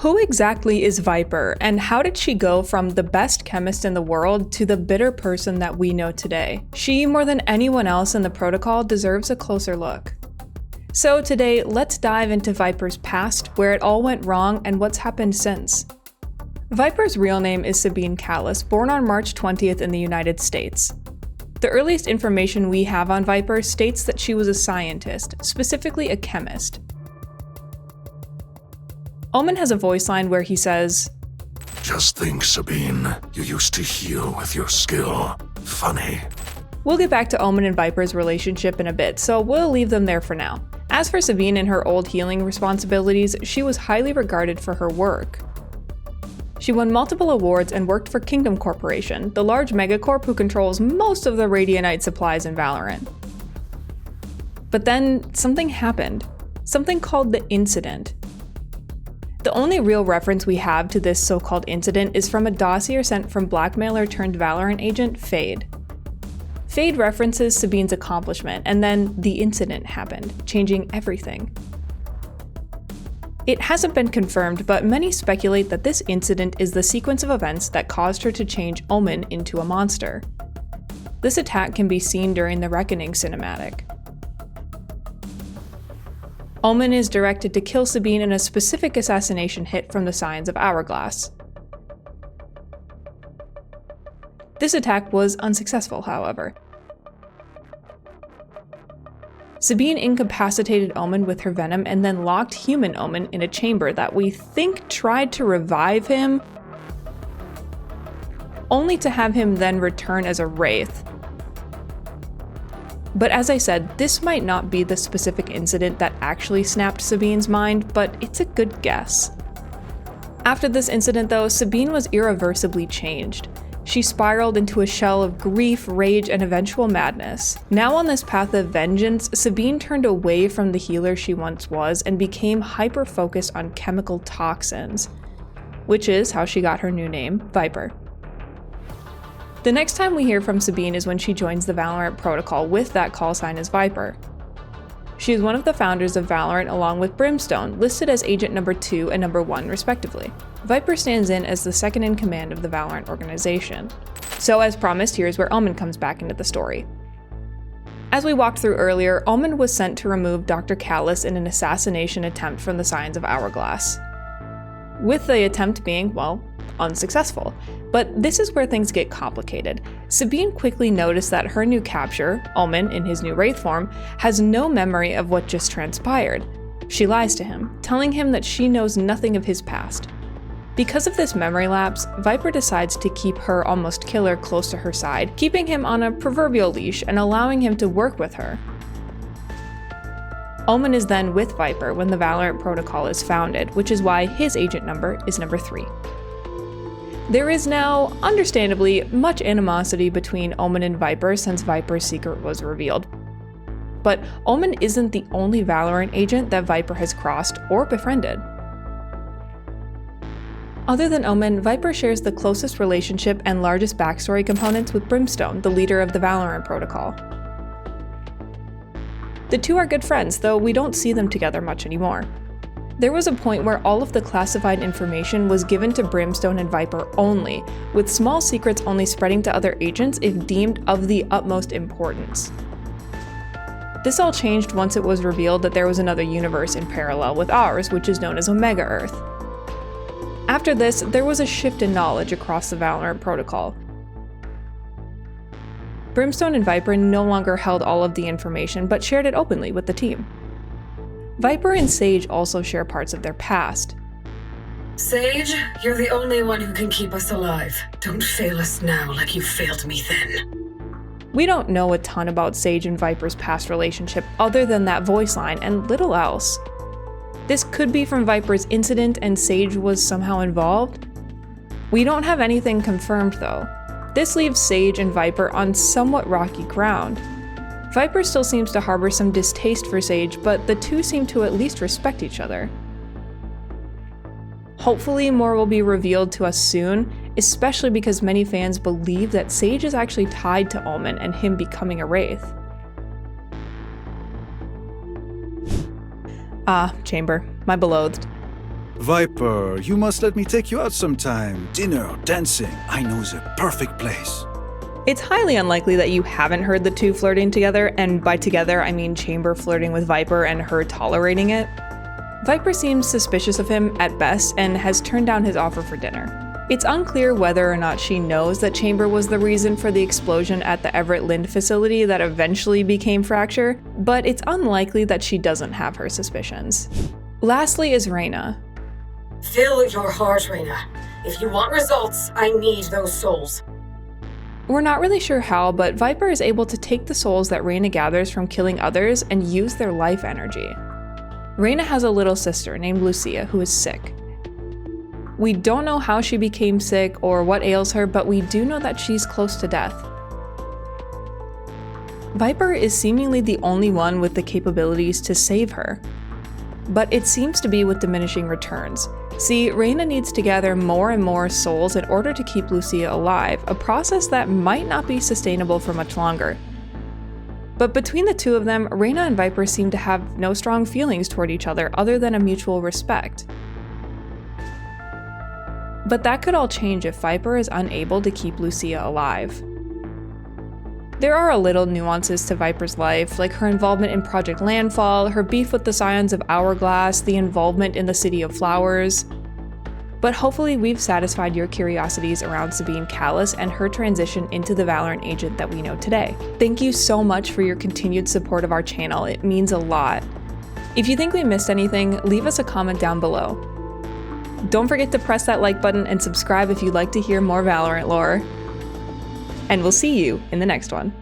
Who exactly is VIPER, and how did she go from the best chemist in the world to the bitter person that we know today? She, more than anyone else in the protocol, deserves a closer look. So today, let's dive into VIPER's past, where it all went wrong, and what's happened since. VIPER's real name is Sabine Callis, born on March 20th in the United States. The earliest information we have on VIPER states that she was a scientist, specifically a chemist. Omen has a voice line where he says, "Just think, Sabine, you used to heal with your skill. Funny." We'll get back to Omen and VIPER's relationship in a bit, so we'll leave them there for now. As for Sabine and her old healing responsibilities, she was highly regarded for her work. She won multiple awards and worked for Kingdom Corporation, the large megacorp who controls most of the Radianite supplies in Valorant. But then, something happened. Something called the Incident. The only real reference we have to this so-called incident is from a dossier sent from blackmailer turned Valorant agent Fade. Fade references Sabine's accomplishment, and then the incident happened, changing everything. It hasn't been confirmed, but many speculate that this incident is the sequence of events that caused her to change Omen into a monster. This attack can be seen during the Reckoning cinematic. Omen is directed to kill Sabine in a specific assassination hit from the Signs of Hourglass. This attack was unsuccessful, however. Sabine incapacitated Omen with her venom and then locked human Omen in a chamber that we think tried to revive him, only to have him then return as a wraith. But as I said, this might not be the specific incident that actually snapped Sabine's mind, but it's a good guess. After this incident though, Sabine was irreversibly changed. She spiraled into a shell of grief, rage, and eventual madness. Now on this path of vengeance, Sabine turned away from the healer she once was and became hyper-focused on chemical toxins, which is how she got her new name, VIPER. The next time we hear from Sabine is when she joins the Valorant protocol with that call sign as VIPER. She is one of the founders of Valorant along with Brimstone, listed as Agent Number 2 and Number 1 respectively. VIPER stands in as the second in command of the Valorant organization. So as promised, here's where Omen comes back into the story. As we walked through earlier, Omen was sent to remove Dr. Callis in an assassination attempt from the Signs of Hourglass, with the attempt being, well, unsuccessful. But this is where things get complicated. Sabine quickly noticed that her new capture, Omen in his new wraith form, has no memory of what just transpired. She lies to him, telling him that she knows nothing of his past. Because of this memory lapse, VIPER decides to keep her almost killer close to her side, keeping him on a proverbial leash and allowing him to work with her. Omen is then with VIPER when the Valorant protocol is founded, which is why his agent number is number 3. There is now, understandably, much animosity between Omen and VIPER since VIPER's secret was revealed. But Omen isn't the only Valorant agent that VIPER has crossed or befriended. Other than Omen, VIPER shares the closest relationship and largest backstory components with Brimstone, the leader of the Valorant protocol. The two are good friends, though we don't see them together much anymore. There was a point where all of the classified information was given to Brimstone and VIPER only, with small secrets only spreading to other agents if deemed of the utmost importance. This all changed once it was revealed that there was another universe in parallel with ours, which is known as Omega Earth. After this, there was a shift in knowledge across the Valorant protocol. Brimstone and VIPER no longer held all of the information, but shared it openly with the team. VIPER and Sage also share parts of their past. Sage, you're the only one who can keep us alive. Don't fail us now like you failed me then. We don't know a ton about Sage and VIPER's past relationship other than that voice line and little else. This could be from VIPER's incident and Sage was somehow involved. We don't have anything confirmed though. This leaves Sage and VIPER on somewhat rocky ground. VIPER still seems to harbor some distaste for Sage, but the two seem to at least respect each other. Hopefully more will be revealed to us soon, especially because many fans believe that Sage is actually tied to Omen and him becoming a wraith. Ah, Chamber, my beloved. Viper, you must let me take you out sometime. Dinner, dancing, I know the perfect place. It's highly unlikely that you haven't heard the two flirting together, and by together I mean Chamber flirting with Viper and her tolerating it. Viper seems suspicious of him at best and has turned down his offer for dinner. It's unclear whether or not she knows that Chamber was the reason for the explosion at the Everett Lind facility that eventually became Fracture, but it's unlikely that she doesn't have her suspicions. Lastly is Reyna. Fill your heart, Reyna. If you want results, I need those souls. We're not really sure how, but Viper is able to take the souls that Reyna gathers from killing others and use their life energy. Reyna has a little sister named Lucia who is sick. We don't know how she became sick or what ails her, but we do know that she's close to death. Viper is seemingly the only one with the capabilities to save her, but it seems to be with diminishing returns. See, Reyna needs to gather more and more souls in order to keep Lucia alive, a process that might not be sustainable for much longer. But between the two of them, Reyna and Viper seem to have no strong feelings toward each other other than a mutual respect. But that could all change if Viper is unable to keep Lucia alive. There are a little nuances to Viper's life, like her involvement in Project Landfall, her beef with the Scions of Hourglass, the involvement in the City of Flowers. But hopefully we've satisfied your curiosities around Sabine Callis and her transition into the Valorant agent that we know today. Thank you so much for your continued support of our channel, it means a lot. If you think we missed anything, leave us a comment down below. Don't forget to press that like button and subscribe if you'd like to hear more Valorant lore. And we'll see you in the next one.